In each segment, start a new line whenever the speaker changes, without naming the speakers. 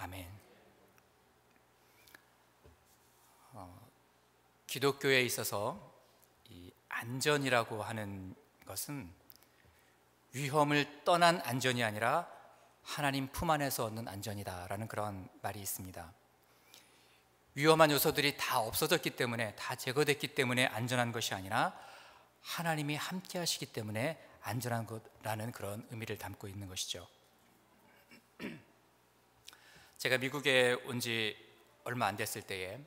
아멘. 기독교에 있어서 이 안전이라고 하는 것은 위험을 떠난 안전이 아니라 하나님 품 안에서 얻는 안전이다라는 그런 말이 있습니다. 위험한 요소들이 다 없어졌기 때문에, 다 제거됐기 때문에 안전한 것이 아니라 하나님이 함께 하시기 때문에 안전한 것라는 그런 의미를 담고 있는 것이죠. 제가 미국에 온 지 얼마 안 됐을 때에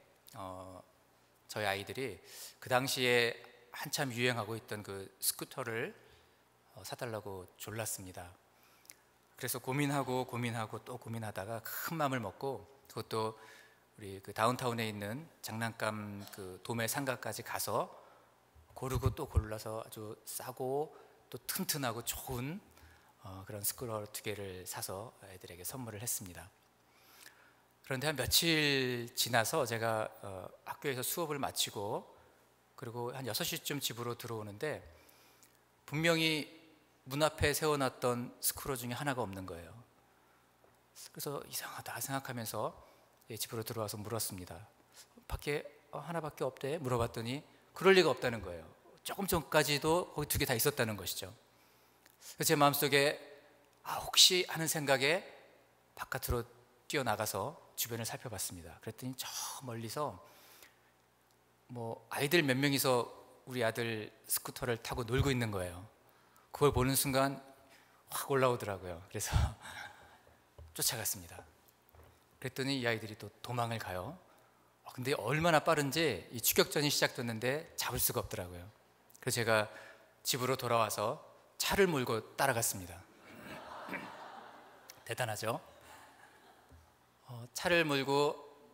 저희 아이들이 그 당시에 한참 유행하고 있던 그 스쿠터를 사달라고 졸랐습니다. 그래서 고민하고 또 고민하다가 큰 마음을 먹고, 그것도 우리 그 다운타운에 있는 장난감 그 도매 상가까지 가서 고르고 또 골라서 아주 싸고 또 튼튼하고 좋은 그런 스쿠터 2개를 사서 애들에게 선물을 했습니다. 그런데 한 며칠 지나서 제가 학교에서 수업을 마치고 그리고 한 6시쯤 집으로 들어오는데 분명히 문 앞에 세워놨던 스쿠터 중에 하나가 없는 거예요. 그래서 이상하다 생각하면서 집으로 들어와서 물었습니다. 밖에 하나밖에 없대? 물어봤더니 그럴 리가 없다는 거예요. 조금 전까지도 거기 2개 다 있었다는 것이죠. 그래서 제 마음속에 혹시 하는 생각에 바깥으로 뛰어나가서 주변을 살펴봤습니다. 그랬더니 저 멀리서 아이들 몇 명이서 우리 아들 스쿠터를 타고 놀고 있는 거예요. 그걸 보는 순간 확 올라오더라고요. 그래서 쫓아갔습니다. 그랬더니 이 아이들이 또 도망을 가요. 근데 얼마나 빠른지 이 추격전이 시작됐는데 잡을 수가 없더라고요. 그래서 제가 집으로 돌아와서 차를 몰고 따라갔습니다. 대단하죠? 차를 몰고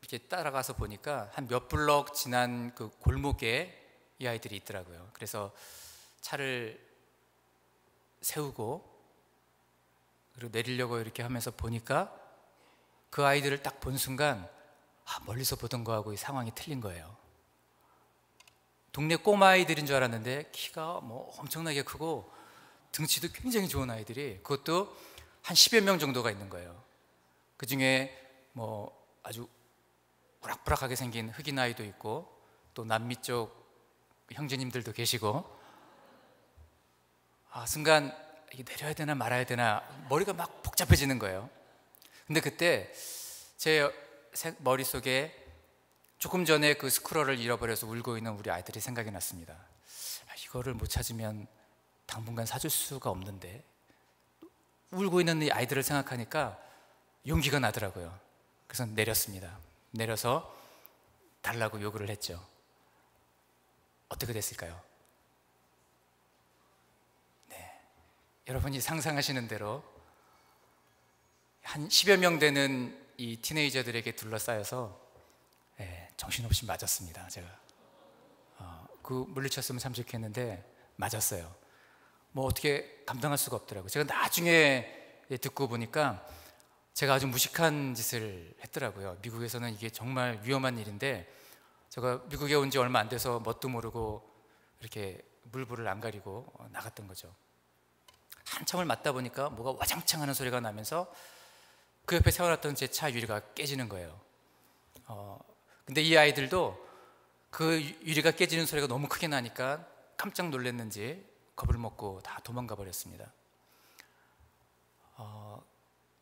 이렇게 따라가서 보니까 한 몇 블럭 지난 그 골목에 이 아이들이 있더라고요. 그래서 차를 세우고 그리고 내리려고 이렇게 하면서 보니까 그 아이들을 딱 본 순간 멀리서 보던 거하고 이 상황이 틀린 거예요. 동네 꼬마 아이들인 줄 알았는데 키가 엄청나게 크고 등치도 굉장히 좋은 아이들이, 그것도 한 10여 명 정도가 있는 거예요. 그 중에 아주 우락부락하게 생긴 흑인 아이도 있고 또 남미 쪽 형제님들도 계시고, 순간 이게 내려야 되나 말아야 되나 머리가 막 복잡해지는 거예요. 근데 그때 제 머릿속에 조금 전에 그 스쿠터를 잃어버려서 울고 있는 우리 아이들이 생각이 났습니다. 이거를 못 찾으면 당분간 사줄 수가 없는데, 울고 있는 이 아이들을 생각하니까 용기가 나더라고요. 그래서 내렸습니다. 내려서 달라고 요구를 했죠. 어떻게 됐을까요? 네, 여러분이 상상하시는 대로 한 10여 명 되는 이 티네이저들에게 둘러싸여서 정신없이 맞았습니다. 제가 그 물리쳤으면 참 좋겠는데 맞았어요. 어떻게 감당할 수가 없더라고요. 제가 나중에 듣고 보니까 제가 아주 무식한 짓을 했더라고요. 미국에서는 이게 정말 위험한 일인데 제가 미국에 온 지 얼마 안 돼서 뭣도 모르고 이렇게 물불을 안 가리고 나갔던 거죠. 한참을 맞다 보니까 뭐가 와장창 하는 소리가 나면서 그 옆에 세워놨던 제 차 유리가 깨지는 거예요. 근데 이 아이들도 그 유리가 깨지는 소리가 너무 크게 나니까 깜짝 놀랐는지 겁을 먹고 다 도망가 버렸습니다.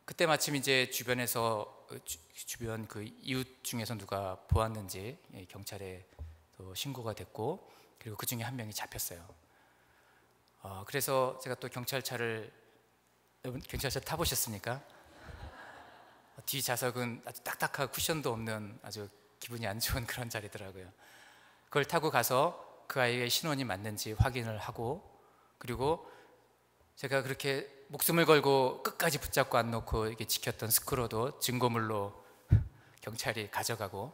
그때 마침 이제 주변에서 주변 그 이웃 중에서 누가 보았는지 경찰에 또 신고가 됐고, 그리고 그 중에 한 명이 잡혔어요. 그래서 제가 또 경찰차를, 여러분 경찰차 타보셨습니까? 뒤 좌석은 아주 딱딱하고 쿠션도 없는 아주 기분이 안 좋은 그런 자리더라고요. 그걸 타고 가서 그 아이의 신원이 맞는지 확인을 하고, 그리고 제가 그렇게 목숨을 걸고 끝까지 붙잡고 안 놓고 이렇게 지켰던 스쿠터도 증거물로 경찰이 가져가고,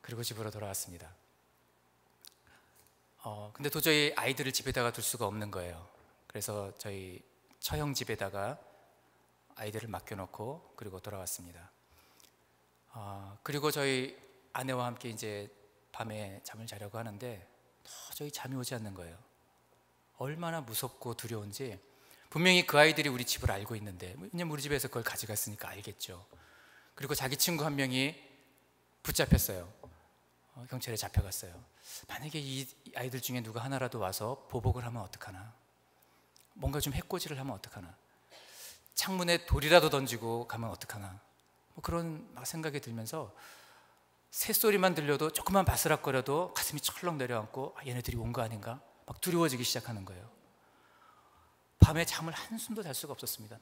그리고 집으로 돌아왔습니다. 근데 도저히 아이들을 집에다가 둘 수가 없는 거예요. 그래서 저희 처형 집에다가 아이들을 맡겨놓고 그리고 돌아왔습니다. 그리고 저희 아내와 함께 이제 밤에 잠을 자려고 하는데 도저히 잠이 오지 않는 거예요. 얼마나 무섭고 두려운지 분명히 그 아이들이 우리 집을 알고 있는데, 왜냐면 우리 집에서 그걸 가져갔으니까 알겠죠. 그리고 자기 친구 한 명이 붙잡혔어요. 경찰에 잡혀갔어요. 만약에 이 아이들 중에 누가 하나라도 와서 보복을 하면 어떡하나, 뭔가 좀 해코지를 하면 어떡하나, 창문에 돌이라도 던지고 가면 어떡하나, 뭐 그런 막 생각이 들면서 새소리만 들려도 조금만 바스락거려도 가슴이 철렁 내려앉고, 얘네들이 온 거 아닌가 막 두려워지기 시작하는 거예요. 밤에 잠을 한숨도 잘 수가 없었습니다.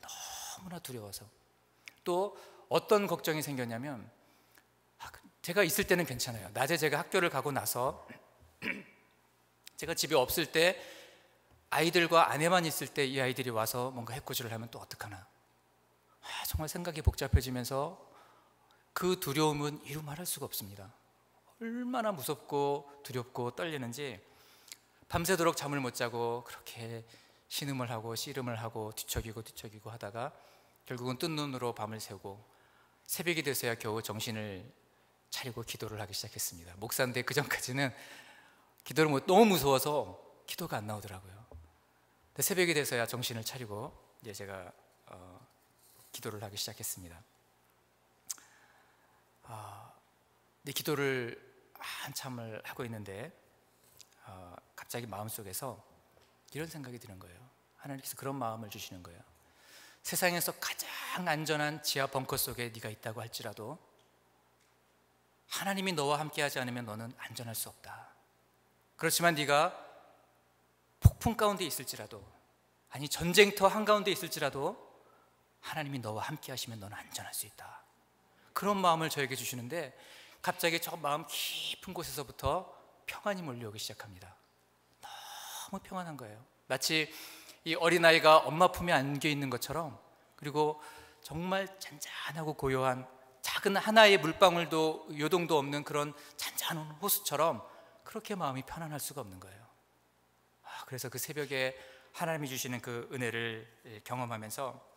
너무나 두려워서. 또 어떤 걱정이 생겼냐면, 제가 있을 때는 괜찮아요. 낮에 제가 학교를 가고 나서 제가 집에 없을 때, 아이들과 아내만 있을 때 이 아이들이 와서 뭔가 해코지를 하면 또 어떡하나, 정말 생각이 복잡해지면서 그 두려움은 이루 말할 수가 없습니다. 얼마나 무섭고 두렵고 떨리는지 밤새도록 잠을 못 자고 그렇게 신음을 하고 씨름을 하고 뒤척이고 하다가 결국은 뜬 눈으로 밤을 새고 새벽이 돼서야 겨우 정신을 차리고 기도를 하기 시작했습니다. 목사인데 그 전까지는 기도를 너무 무서워서 기도가 안 나오더라고요. 근데 새벽이 돼서야 정신을 차리고 이제 제가 기도를 하기 시작했습니다. 이 기도를 한참을 하고 있는데 갑자기 마음속에서 이런 생각이 드는 거예요. 하나님께서 그런 마음을 주시는 거예요. 세상에서 가장 안전한 지하 벙커 속에 네가 있다고 할지라도 하나님이 너와 함께하지 않으면 너는 안전할 수 없다. 그렇지만 네가 폭풍 가운데 있을지라도, 아니 전쟁터 한가운데 있을지라도 하나님이 너와 함께하시면 너는 안전할 수 있다. 그런 마음을 저에게 주시는데 갑자기 저 마음 깊은 곳에서부터 평안이 몰려오기 시작합니다. 너무 평안한 거예요. 마치 이 어린아이가 엄마 품에 안겨 있는 것처럼, 그리고 정말 잔잔하고 고요한 작은 하나의 물방울도 요동도 없는 그런 잔잔한 호수처럼 그렇게 마음이 편안할 수가 없는 거예요. 그래서 그 새벽에 하나님이 주시는 그 은혜를 경험하면서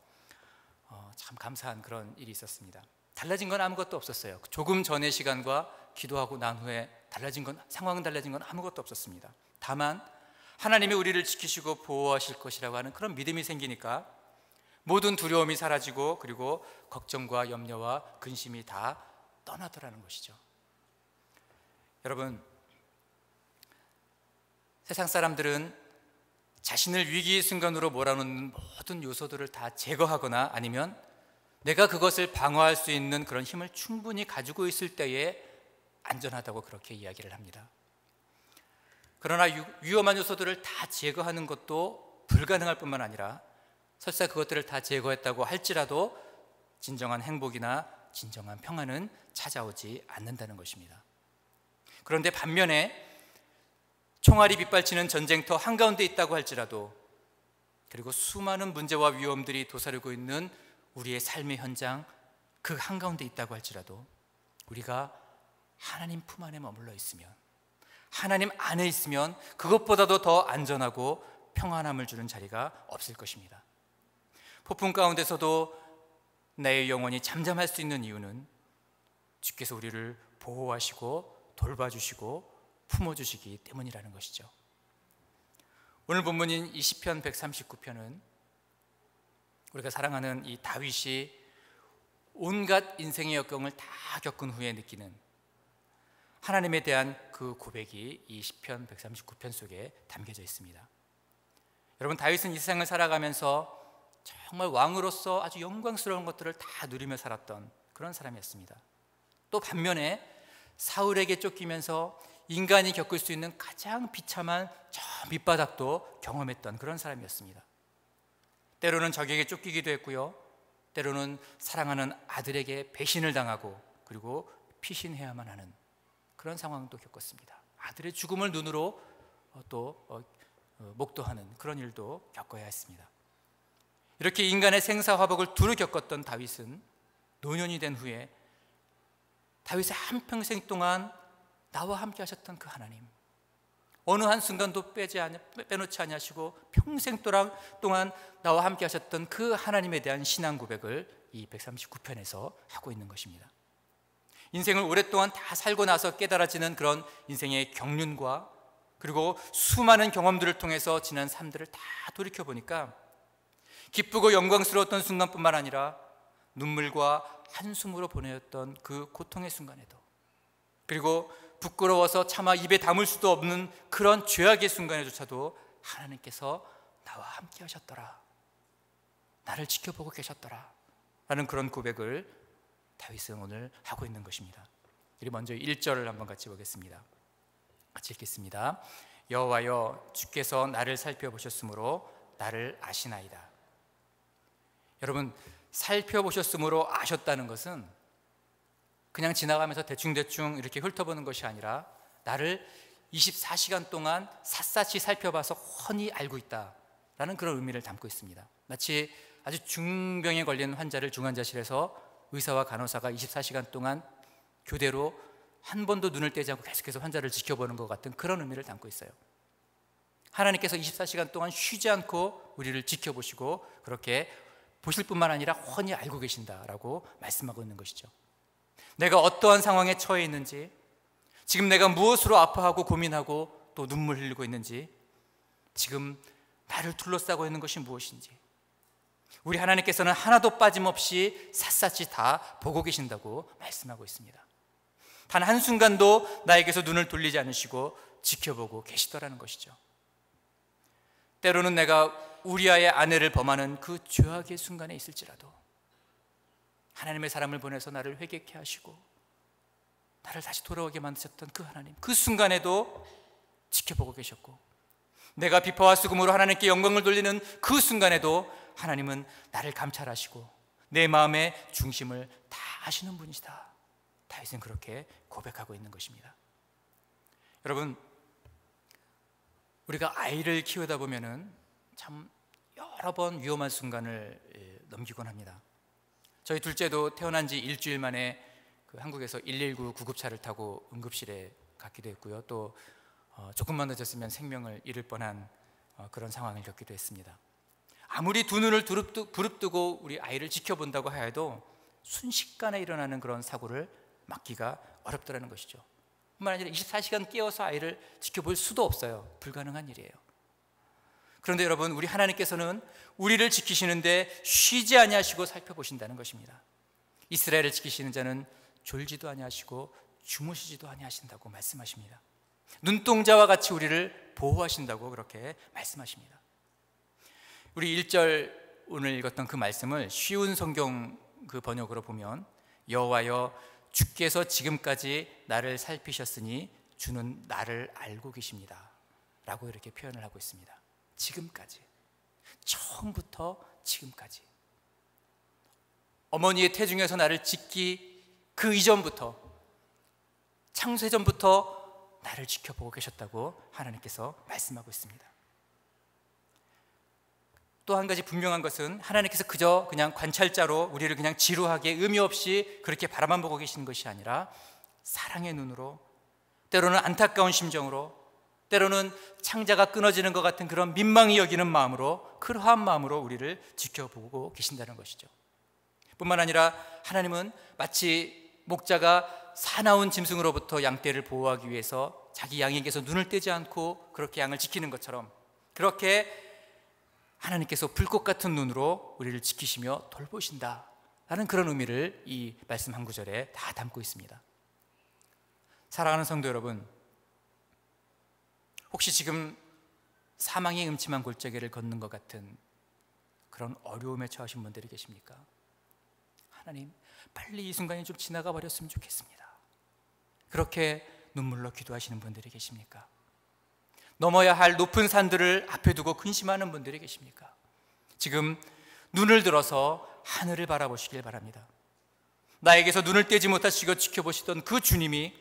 참 감사한 그런 일이 있었습니다. 달라진 건 아무것도 없었어요. 조금 전의 시간과 기도하고 난 후에 상황은 달라진 건 아무것도 없었습니다. 다만 하나님이 우리를 지키시고 보호하실 것이라고 하는 그런 믿음이 생기니까 모든 두려움이 사라지고, 그리고 걱정과 염려와 근심이 다 떠나더라는 것이죠. 여러분, 세상 사람들은 자신을 위기의 순간으로 몰아넣는 모든 요소들을 다 제거하거나 아니면 내가 그것을 방어할 수 있는 그런 힘을 충분히 가지고 있을 때에 안전하다고 그렇게 이야기를 합니다. 그러나 위험한 요소들을 다 제거하는 것도 불가능할 뿐만 아니라 설사 그것들을 다 제거했다고 할지라도 진정한 행복이나 진정한 평안은 찾아오지 않는다는 것입니다. 그런데 반면에 총알이 빗발치는 전쟁터 한가운데 있다고 할지라도, 그리고 수많은 문제와 위험들이 도사리고 있는 우리의 삶의 현장 그 한가운데 있다고 할지라도 우리가 하나님 품 안에 머물러 있으면, 하나님 안에 있으면 그것보다도 더 안전하고 평안함을 주는 자리가 없을 것입니다. 폭풍 가운데서도 나의 영혼이 잠잠할 수 있는 이유는 주께서 우리를 보호하시고 돌봐주시고 품어주시기 때문이라는 것이죠. 오늘 본문인 이 시편 139편은 우리가 사랑하는 이 다윗이 온갖 인생의 역경을 다 겪은 후에 느끼는 하나님에 대한 그 고백이 이 시편 139편 속에 담겨져 있습니다. 여러분, 다윗은 이 세상을 살아가면서 정말 왕으로서 아주 영광스러운 것들을 다 누리며 살았던 그런 사람이었습니다. 또 반면에 사울에게 쫓기면서 인간이 겪을 수 있는 가장 비참한 저 밑바닥도 경험했던 그런 사람이었습니다. 때로는 적에게 쫓기기도 했고요, 때로는 사랑하는 아들에게 배신을 당하고 그리고 피신해야만 하는 그런 상황도 겪었습니다. 아들의 죽음을 눈으로 또 목도하는 그런 일도 겪어야 했습니다. 이렇게 인간의 생사화복을 두루 겪었던 다윗은 노년이 된 후에 다윗의 한평생 동안 나와 함께 하셨던 그 하나님, 어느 한순간도 빼놓지 아니하시고 평생 동안 나와 함께 하셨던 그 하나님에 대한 신앙 고백을 이 139편에서 하고 있는 것입니다. 인생을 오랫동안 다 살고 나서 깨달아지는 그런 인생의 경륜과 그리고 수많은 경험들을 통해서 지난 삶들을 다 돌이켜보니까 기쁘고 영광스러웠던 순간뿐만 아니라 눈물과 한숨으로 보내었던 그 고통의 순간에도, 그리고 부끄러워서 차마 입에 담을 수도 없는 그런 죄악의 순간에조차도 하나님께서 나와 함께 하셨더라, 나를 지켜보고 계셨더라 라는 그런 고백을 다윗은 오늘 하고 있는 것입니다. 우리 먼저 1절을 한번 같이 보겠습니다. 같이 읽겠습니다. 여호와여, 주께서 나를 살펴보셨으므로 나를 아시나이다. 여러분, 살펴보셨으므로 아셨다는 것은 그냥 지나가면서 대충대충 이렇게 훑어보는 것이 아니라 나를 24시간 동안 샅샅이 살펴봐서 훤히 알고 있다라는 그런 의미를 담고 있습니다. 마치 아주 중병에 걸린 환자를 중환자실에서 의사와 간호사가 24시간 동안 교대로 한 번도 눈을 떼지 않고 계속해서 환자를 지켜보는 것 같은 그런 의미를 담고 있어요. 하나님께서 24시간 동안 쉬지 않고 우리를 지켜보시고 그렇게 보실 뿐만 아니라 훤히 알고 계신다라고 말씀하고 있는 것이죠. 내가 어떠한 상황에 처해 있는지, 지금 내가 무엇으로 아파하고 고민하고 또 눈물 흘리고 있는지, 지금 나를 둘러싸고 있는 것이 무엇인지, 우리 하나님께서는 하나도 빠짐없이 샅샅이 다 보고 계신다고 말씀하고 있습니다. 단 한순간도 나에게서 눈을 돌리지 않으시고 지켜보고 계시더라는 것이죠. 때로는 내가 우리아의 아내를 범하는 그 죄악의 순간에 있을지라도 하나님의 사람을 보내서 나를 회개케 하시고 나를 다시 돌아오게 만드셨던 그 하나님, 그 순간에도 지켜보고 계셨고, 내가 비파와 수금으로 하나님께 영광을 돌리는 그 순간에도 하나님은 나를 감찰하시고 내 마음의 중심을 다 아시는 분이시다. 다윗은 그렇게 고백하고 있는 것입니다. 여러분, 우리가 아이를 키우다 보면은 참 여러 번 위험한 순간을 넘기곤 합니다. 저희 둘째도 태어난 지 일주일 만에 그 한국에서 119 구급차를 타고 응급실에 갔기도 했고요. 또 조금만 늦었으면 생명을 잃을 뻔한 그런 상황을 겪기도 했습니다. 아무리 두 눈을 부릅뜨고 우리 아이를 지켜본다고 하여도 순식간에 일어나는 그런 사고를 막기가 어렵다는 것이죠. 뿐만 아니라 24시간 깨어서 아이를 지켜볼 수도 없어요. 불가능한 일이에요. 그런데 여러분, 우리 하나님께서는 우리를 지키시는데 쉬지 아니하시고 살펴보신다는 것입니다. 이스라엘을 지키시는 자는 졸지도 아니하시고 주무시지도 아니하신다고 말씀하십니다. 눈동자와 같이 우리를 보호하신다고 그렇게 말씀하십니다. 우리 1절 오늘 읽었던 그 말씀을 쉬운 성경 그 번역으로 보면, 여호와여, 주께서 지금까지 나를 살피셨으니 주는 나를 알고 계십니다 라고 이렇게 표현을 하고 있습니다. 지금까지, 처음부터 지금까지, 어머니의 태중에서 나를 짓기 그 이전부터, 창세전부터 나를 지켜보고 계셨다고 하나님께서 말씀하고 있습니다. 또 한 가지 분명한 것은 하나님께서 그저 그냥 관찰자로 우리를 그냥 지루하게 의미 없이 그렇게 바라만 보고 계시는 것이 아니라 사랑의 눈으로, 때로는 안타까운 심정으로, 때로는 창자가 끊어지는 것 같은 그런 민망히 여기는 마음으로, 그러한 마음으로 우리를 지켜보고 계신다는 것이죠. 뿐만 아니라 하나님은 마치 목자가 사나운 짐승으로부터 양떼를 보호하기 위해서 자기 양에게서 눈을 떼지 않고 그렇게 양을 지키는 것처럼, 그렇게 하나님께서 불꽃 같은 눈으로 우리를 지키시며 돌보신다 라는 그런 의미를 이 말씀 한 구절에 다 담고 있습니다. 사랑하는 성도 여러분, 혹시 지금 사망의 음침한 골짜기를 걷는 것 같은 그런 어려움에 처하신 분들이 계십니까? 하나님, 빨리 이 순간이 좀 지나가 버렸으면 좋겠습니다. 그렇게 눈물로 기도하시는 분들이 계십니까? 넘어야 할 높은 산들을 앞에 두고 근심하는 분들이 계십니까? 지금 눈을 들어서 하늘을 바라보시길 바랍니다. 나에게서 눈을 떼지 못하시고 지켜보시던 그 주님이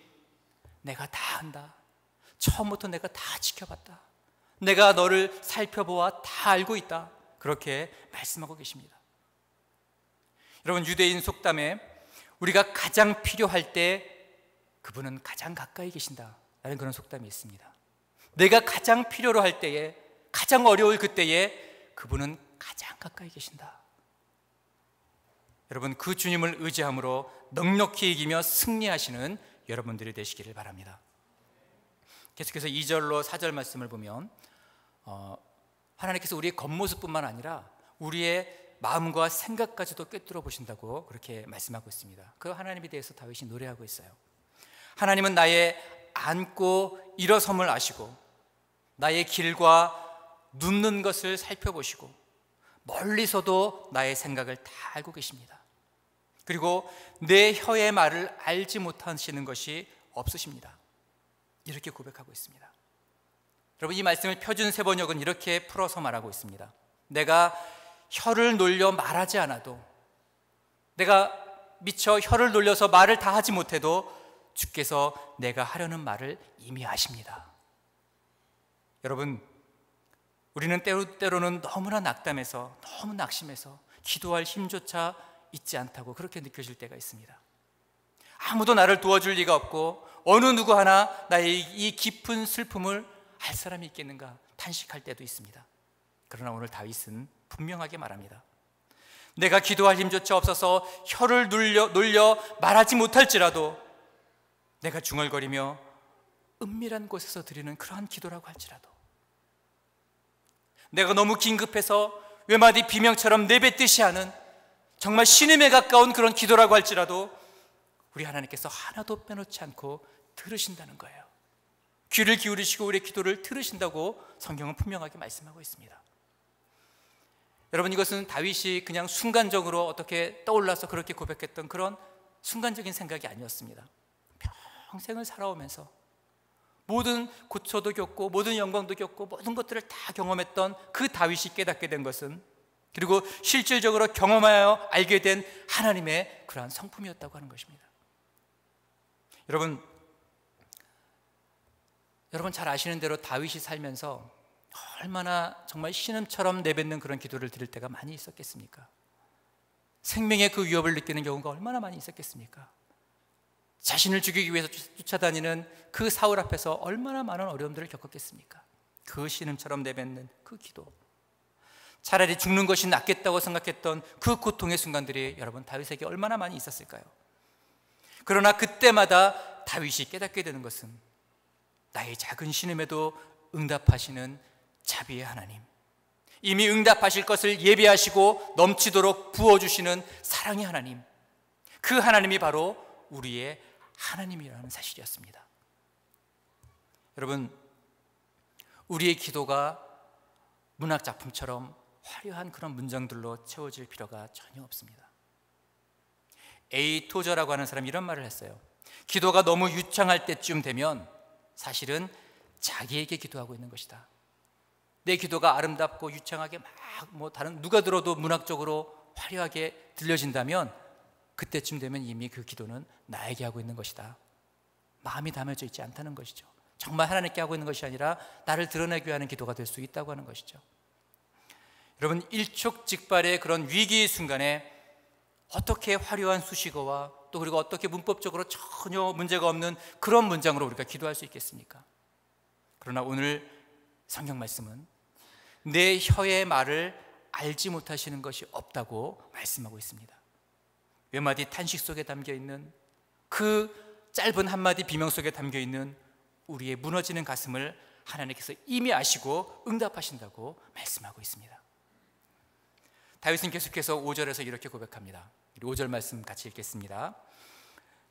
내가 다 안다, 처음부터 내가 다 지켜봤다, 내가 너를 살펴보아 다 알고 있다, 그렇게 말씀하고 계십니다. 여러분, 유대인 속담에 우리가 가장 필요할 때 그분은 가장 가까이 계신다라는 그런 속담이 있습니다. 내가 가장 필요로 할 때에, 가장 어려울 그때에 그분은 가장 가까이 계신다. 여러분, 그 주님을 의지함으로 넉넉히 이기며 승리하시는 여러분들이 되시기를 바랍니다. 계속해서 2절로 4절 말씀을 보면 하나님께서 우리의 겉모습뿐만 아니라 우리의 마음과 생각까지도 꿰뚫어 보신다고 그렇게 말씀하고 있습니다. 그 하나님에 대해서 다윗이 노래하고 있어요. 하나님은 나의 앉고 일어섬을 아시고 나의 길과 눕는 것을 살펴보시고 멀리서도 나의 생각을 다 알고 계십니다. 그리고 내 혀의 말을 알지 못하시는 것이 없으십니다. 이렇게 고백하고 있습니다. 여러분, 이 말씀을 표준세번역은 이렇게 풀어서 말하고 있습니다. 내가 혀를 놀려 말하지 않아도, 내가 미처 혀를 놀려서 말을 다 하지 못해도 주께서 내가 하려는 말을 이미 아십니다. 여러분, 우리는 때로는 너무나 낙담해서, 너무 낙심해서 기도할 힘조차 있지 않다고 그렇게 느껴질 때가 있습니다. 아무도 나를 도와줄 리가 없고 어느 누구 하나 나의 이 깊은 슬픔을 알 사람이 있겠는가 탄식할 때도 있습니다. 그러나 오늘 다윗은 분명하게 말합니다. 내가 기도할 힘조차 없어서 혀를 놀려 말하지 못할지라도, 내가 중얼거리며 은밀한 곳에서 드리는 그러한 기도라고 할지라도, 내가 너무 긴급해서 외마디 비명처럼 내뱉듯이 하는 정말 신음에 가까운 그런 기도라고 할지라도 우리 하나님께서 하나도 빼놓지 않고 들으신다는 거예요. 귀를 기울이시고 우리의 기도를 들으신다고 성경은 분명하게 말씀하고 있습니다. 여러분, 이것은 다윗이 그냥 순간적으로 어떻게 떠올라서 그렇게 고백했던 그런 순간적인 생각이 아니었습니다. 평생을 살아오면서 모든 고초도 겪고 모든 영광도 겪고 모든 것들을 다 경험했던 그 다윗이 깨닫게 된 것은, 그리고 실질적으로 경험하여 알게 된 하나님의 그러한 성품이었다고 하는 것입니다. 여러분 잘 아시는 대로 다윗이 살면서 얼마나 정말 신음처럼 내뱉는 그런 기도를 드릴 때가 많이 있었겠습니까? 생명의 그 위협을 느끼는 경우가 얼마나 많이 있었겠습니까? 자신을 죽이기 위해서 쫓아다니는 그 사울 앞에서 얼마나 많은 어려움들을 겪었겠습니까? 그 신음처럼 내뱉는 그 기도, 차라리 죽는 것이 낫겠다고 생각했던 그 고통의 순간들이 여러분 다윗에게 얼마나 많이 있었을까요? 그러나 그때마다 다윗이 깨닫게 되는 것은 나의 작은 신음에도 응답하시는 자비의 하나님, 이미 응답하실 것을 예비하시고 넘치도록 부어주시는 사랑의 하나님, 그 하나님이 바로 우리의 하나님이라는 사실이었습니다. 여러분, 우리의 기도가 문학작품처럼 화려한 그런 문장들로 채워질 필요가 전혀 없습니다. A. 토저라고 하는 사람이 이런 말을 했어요. 기도가 너무 유창할 때쯤 되면 사실은 자기에게 기도하고 있는 것이다. 내 기도가 아름답고 유창하게 다른 누가 들어도 문학적으로 화려하게 들려진다면 그때쯤 되면 이미 그 기도는 나에게 하고 있는 것이다. 마음이 담아져 있지 않다는 것이죠. 정말 하나님께 하고 있는 것이 아니라 나를 드러내기 위한 기도가 될 수 있다고 하는 것이죠. 여러분, 일촉즉발의 그런 위기의 순간에 어떻게 화려한 수식어와 또 그리고 어떻게 문법적으로 전혀 문제가 없는 그런 문장으로 우리가 기도할 수 있겠습니까? 그러나 오늘 성경 말씀은 내 혀의 말을 알지 못하시는 것이 없다고 말씀하고 있습니다. 외마디 탄식 속에 담겨있는 그 짧은 한마디 비명 속에 담겨있는 우리의 무너지는 가슴을 하나님께서 이미 아시고 응답하신다고 말씀하고 있습니다. 다윗은 계속해서 5절에서 이렇게 고백합니다. 5절 말씀 같이 읽겠습니다.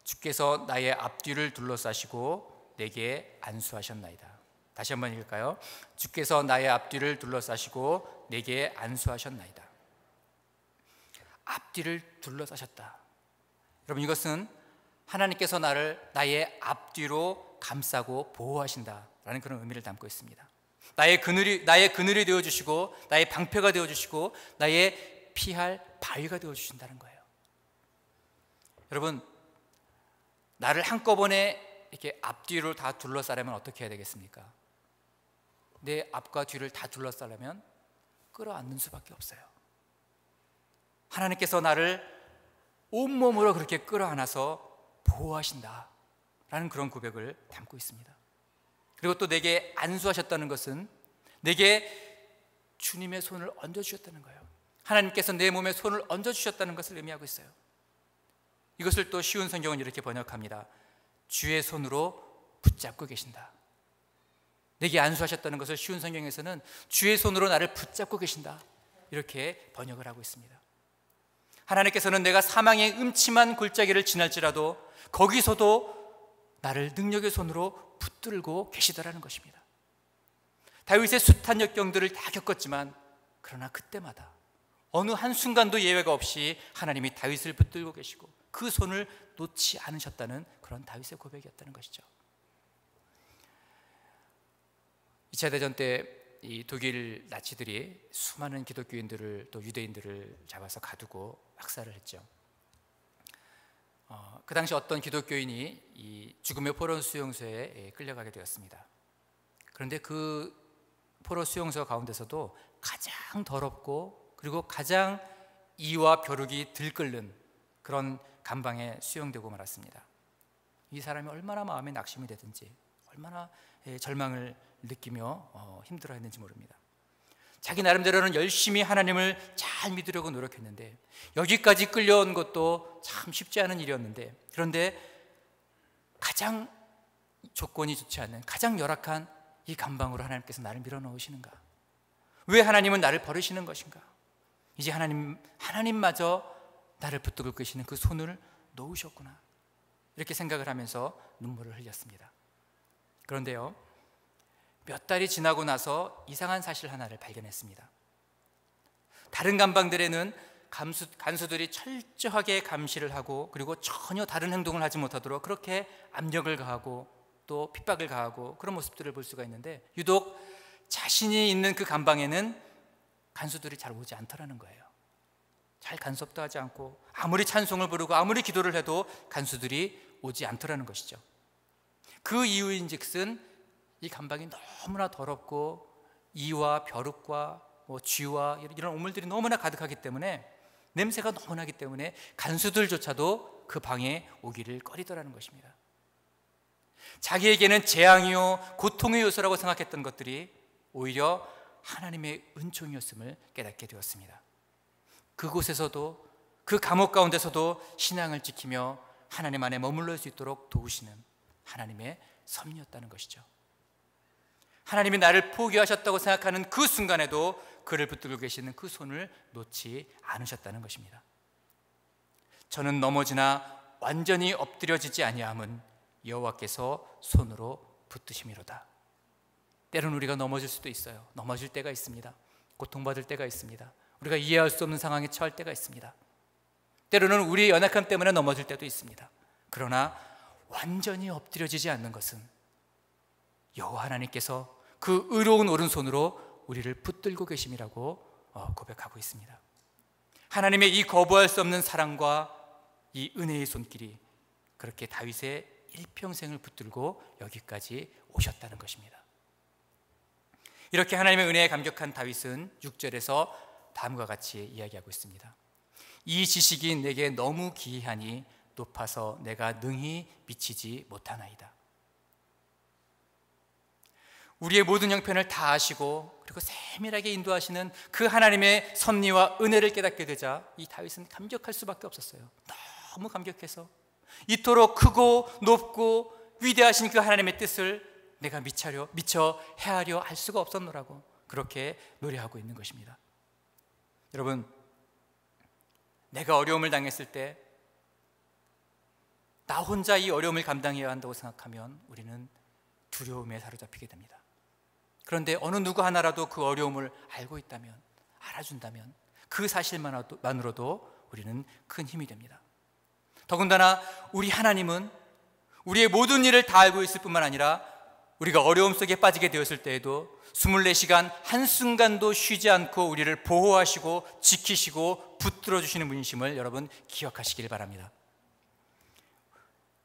주께서 나의 앞뒤를 둘러싸시고 내게 안수하셨나이다. 다시 한번 읽을까요? 주께서 나의 앞뒤를 둘러싸시고 내게 안수하셨나이다. 앞뒤를 둘러싸셨다. 여러분, 이것은 하나님께서 나의 앞뒤로 감싸고 보호하신다라는 그런 의미를 담고 있습니다. 나의 그늘이 되어주시고 나의 방패가 되어주시고 나의 피할 바위가 되어주신다는 거예요. 여러분, 나를 한꺼번에 이렇게 앞뒤로 다 둘러싸려면 어떻게 해야 되겠습니까? 내 앞과 뒤를 다 둘러싸려면 끌어안는 수밖에 없어요. 하나님께서 나를 온몸으로 그렇게 끌어안아서 보호하신다라는 그런 고백을 담고 있습니다. 그리고 또 내게 안수하셨다는 것은 내게 주님의 손을 얹어주셨다는 거예요. 하나님께서 내 몸에 손을 얹어주셨다는 것을 의미하고 있어요. 이것을 또 쉬운 성경은 이렇게 번역합니다. 주의 손으로 붙잡고 계신다. 내게 안수하셨다는 것을 쉬운 성경에서는 주의 손으로 나를 붙잡고 계신다, 이렇게 번역을 하고 있습니다. 하나님께서는 내가 사망의 음침한 골짜기를 지날지라도 거기서도 나를 능력의 손으로 붙들고 계시더라는 것입니다. 다윗의 숱한 역경들을 다 겪었지만 그러나 그때마다 어느 한순간도 예외가 없이 하나님이 다윗을 붙들고 계시고 그 손을 놓지 않으셨다는 그런 다윗의 고백이었다는 것이죠. 2차 대전 때 이 독일 나치들이 수많은 기독교인들을 또 유대인들을 잡아서 가두고 학살을 했죠. 그 당시 어떤 기독교인이 이 죽음의 포로 수용소에 끌려가게 되었습니다. 그런데 그 포로 수용소 가운데서도 가장 더럽고 그리고 가장 이와 벼룩이 들끓는 그런 감방에 수용되고 말았습니다. 이 사람이 얼마나 마음에 낙심이 되든지 얼마나 절망을 느끼며 힘들어했는지 모릅니다. 자기 나름대로는 열심히 하나님을 잘 믿으려고 노력했는데 여기까지 끌려온 것도 참 쉽지 않은 일이었는데, 그런데 가장 조건이 좋지 않은 가장 열악한 이 감방으로 하나님께서 나를 밀어넣으시는가? 왜 하나님은 나를 버리시는 것인가? 이제 하나님마저 나를 붙들고 계시는 그 손을 놓으셨구나, 이렇게 생각을 하면서 눈물을 흘렸습니다. 그런데요, 몇 달이 지나고 나서 이상한 사실 하나를 발견했습니다. 다른 감방들에는 간수들이 철저하게 감시를 하고 그리고 전혀 다른 행동을 하지 못하도록 그렇게 압력을 가하고 또 핍박을 가하고 그런 모습들을 볼 수가 있는데, 유독 자신이 있는 그 감방에는 간수들이 잘 오지 않더라는 거예요. 잘 간섭도 하지 않고 아무리 찬송을 부르고 아무리 기도를 해도 간수들이 오지 않더라는 것이죠. 그 이유인즉슨 이 감방이 너무나 더럽고 이와 벼룩과 쥐와 이런 오물들이 너무나 가득하기 때문에, 냄새가 너무 나기 때문에 간수들조차도 그 방에 오기를 꺼리더라는 것입니다. 자기에게는 재앙이요 고통의 요소라고 생각했던 것들이 오히려 하나님의 은총이었음을 깨닫게 되었습니다. 그곳에서도, 그 감옥 가운데서도 신앙을 지키며 하나님 안에 머물러 수 있도록 도우시는 하나님의 섭리였다는 것이죠. 하나님이 나를 포기하셨다고 생각하는 그 순간에도 그를 붙들고 계시는 그 손을 놓지 않으셨다는 것입니다. 저는 넘어지나 완전히 엎드려지지 아니함은 여호와께서 손으로 붙드심이로다. 때로는 우리가 넘어질 수도 있어요. 넘어질 때가 있습니다. 고통받을 때가 있습니다. 우리가 이해할 수 없는 상황에 처할 때가 있습니다. 때로는 우리의 연약함 때문에 넘어질 때도 있습니다. 그러나 완전히 엎드려지지 않는 것은 여호와 하나님께서 그 의로운 오른손으로 우리를 붙들고 계심이라고 고백하고 있습니다. 하나님의 이 거부할 수 없는 사랑과 이 은혜의 손길이 그렇게 다윗의 일평생을 붙들고 여기까지 오셨다는 것입니다. 이렇게 하나님의 은혜에 감격한 다윗은 6절에서 다음과 같이 이야기하고 있습니다. 이 지식이 내게 너무 기이하니 높아서 내가 능히 미치지 못하나이다. 우리의 모든 형편을 다 아시고 그리고 세밀하게 인도하시는 그 하나님의 섭리와 은혜를 깨닫게 되자 이 다윗은 감격할 수밖에 없었어요. 너무 감격해서 이토록 크고 높고 위대하신 그 하나님의 뜻을 내가 미처 헤아려 알 수가 없었노라고 그렇게 노래하고 있는 것입니다. 여러분, 내가 어려움을 당했을 때 나 혼자 이 어려움을 감당해야 한다고 생각하면 우리는 두려움에 사로잡히게 됩니다. 그런데 어느 누구 하나라도 그 어려움을 알고 있다면, 알아준다면 그 사실만으로도 우리는 큰 힘이 됩니다. 더군다나 우리 하나님은 우리의 모든 일을 다 알고 있을 뿐만 아니라 우리가 어려움 속에 빠지게 되었을 때에도 24시간 한순간도 쉬지 않고 우리를 보호하시고 지키시고 붙들어 주시는 분이심을 여러분 기억하시길 바랍니다.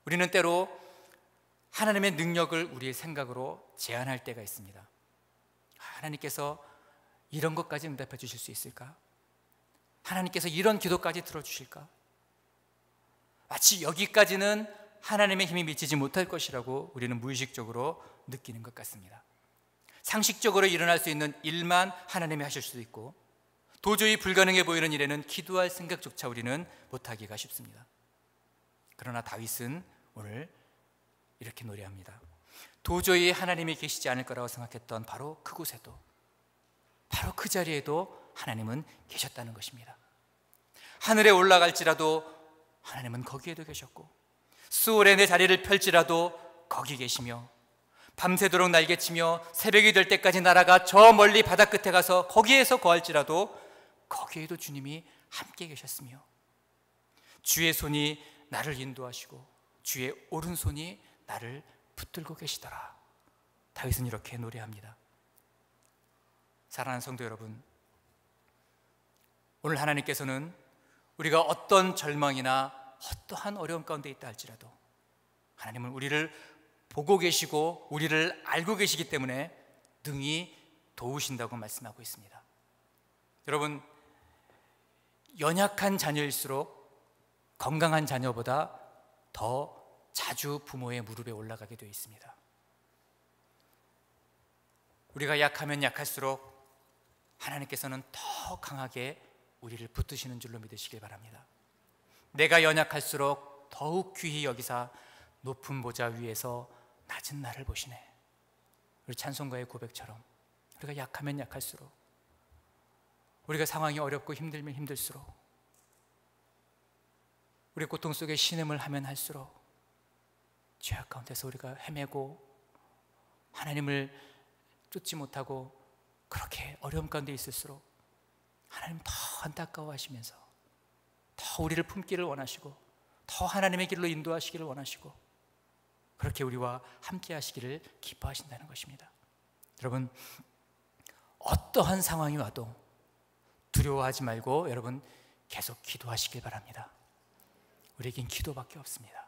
우리는 때로 하나님의 능력을 우리의 생각으로 제한할 때가 있습니다. 하나님께서 이런 것까지 응답해 주실 수 있을까? 하나님께서 이런 기도까지 들어주실까? 마치 여기까지는 하나님의 힘이 미치지 못할 것이라고 우리는 무의식적으로 느끼는 것 같습니다. 상식적으로 일어날 수 있는 일만 하나님이 하실 수도 있고, 도저히 불가능해 보이는 일에는 기도할 생각조차 우리는 못하기가 쉽습니다. 그러나 다윗은 오늘 이렇게 노래합니다. 도저히 하나님이 계시지 않을 거라고 생각했던 바로 그곳에도, 바로 그 자리에도 하나님은 계셨다는 것입니다. 하늘에 올라갈지라도 하나님은 거기에도 계셨고, 수월에 내 자리를 펼지라도 거기 계시며, 밤새도록 날개치며 새벽이 될 때까지 날아가 저 멀리 바다 끝에 가서 거기에서 거할지라도 거기에도 주님이 함께 계셨으며, 주의 손이 나를 인도하시고 주의 오른손이 나를 붙들고 계시더라. 다윗은 이렇게 노래합니다. 사랑하는 성도 여러분, 오늘 하나님께서는 우리가 어떤 절망이나 어떠한 어려움 가운데 있다 할지라도 하나님은 우리를 보고 계시고 우리를 알고 계시기 때문에 능히 도우신다고 말씀하고 있습니다. 여러분, 연약한 자녀일수록 건강한 자녀보다 더 자주 부모의 무릎에 올라가게 되어 있습니다. 우리가 약하면 약할수록 하나님께서는 더 강하게 우리를 붙드시는 줄로 믿으시길 바랍니다. 내가 연약할수록 더욱 귀히 여기사 높은 보좌 위에서 낮은 나를 보시네. 우리 찬송가의 고백처럼 우리가 약하면 약할수록, 우리가 상황이 어렵고 힘들면 힘들수록, 우리 고통 속에 신음을 하면 할수록, 죄악 가운데서 우리가 헤매고 하나님을 쫓지 못하고 그렇게 어려움 가운데 있을수록 하나님 더 안타까워하시면서 더 우리를 품기를 원하시고 더 하나님의 길로 인도하시기를 원하시고 그렇게 우리와 함께 하시기를 기뻐하신다는 것입니다. 여러분, 어떠한 상황이 와도 두려워하지 말고 여러분 계속 기도하시길 바랍니다. 우리에겐 기도밖에 없습니다.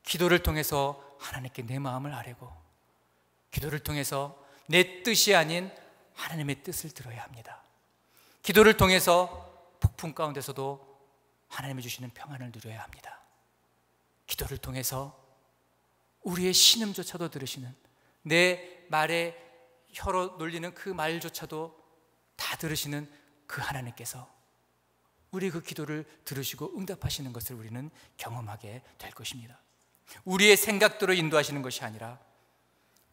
기도를 통해서 하나님께 내 마음을 아뢰고, 기도를 통해서 내 뜻이 아닌 하나님의 뜻을 들어야 합니다. 기도를 통해서 폭풍 가운데서도 하나님이 주시는 평안을 누려야 합니다. 기도를 통해서 우리의 신음조차도 들으시는, 내 말에 혀로 놀리는 그 말조차도 다 들으시는 그 하나님께서 우리 그 기도를 들으시고 응답하시는 것을 우리는 경험하게 될 것입니다. 우리의 생각대로 인도하시는 것이 아니라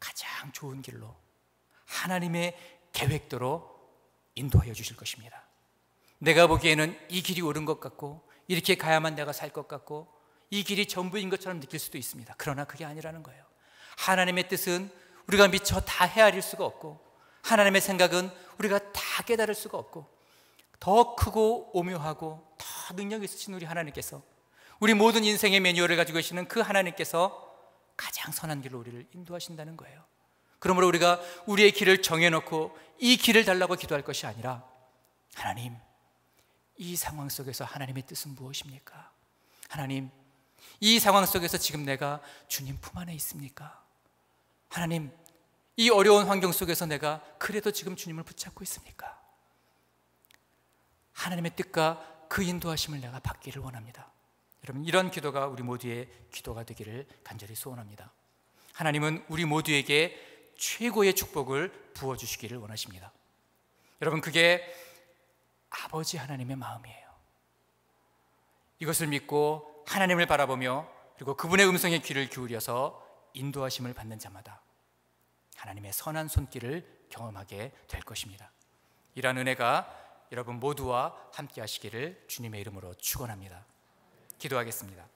가장 좋은 길로 하나님의 계획대로 인도하여 주실 것입니다. 내가 보기에는 이 길이 옳은 것 같고 이렇게 가야만 내가 살 것 같고 이 길이 전부인 것처럼 느낄 수도 있습니다. 그러나 그게 아니라는 거예요. 하나님의 뜻은 우리가 미처 다 헤아릴 수가 없고, 하나님의 생각은 우리가 다 깨달을 수가 없고, 더 크고 오묘하고 더 능력 있으신 우리 하나님께서, 우리 모든 인생의 매뉴얼을 가지고 계시는 그 하나님께서 가장 선한 길로 우리를 인도하신다는 거예요. 그러므로 우리가 우리의 길을 정해놓고 이 길을 달라고 기도할 것이 아니라, 하나님, 이 상황 속에서 하나님의 뜻은 무엇입니까? 하나님, 이 상황 속에서 지금 내가 주님 품 안에 있습니까? 하나님, 이 어려운 환경 속에서 내가 그래도 지금 주님을 붙잡고 있습니까? 하나님의 뜻과 그 인도하심을 내가 받기를 원합니다. 여러분, 이런 기도가 우리 모두의 기도가 되기를 간절히 소원합니다. 하나님은 우리 모두에게 최고의 축복을 부어주시기를 원하십니다. 여러분, 그게 아버지 하나님의 마음이에요. 이것을 믿고 하나님을 바라보며 그리고 그분의 음성에 귀를 기울여서 인도하심을 받는 자마다 하나님의 선한 손길을 경험하게 될 것입니다. 이러한 은혜가 여러분 모두와 함께 하시기를 주님의 이름으로 축원합니다. 기도하겠습니다.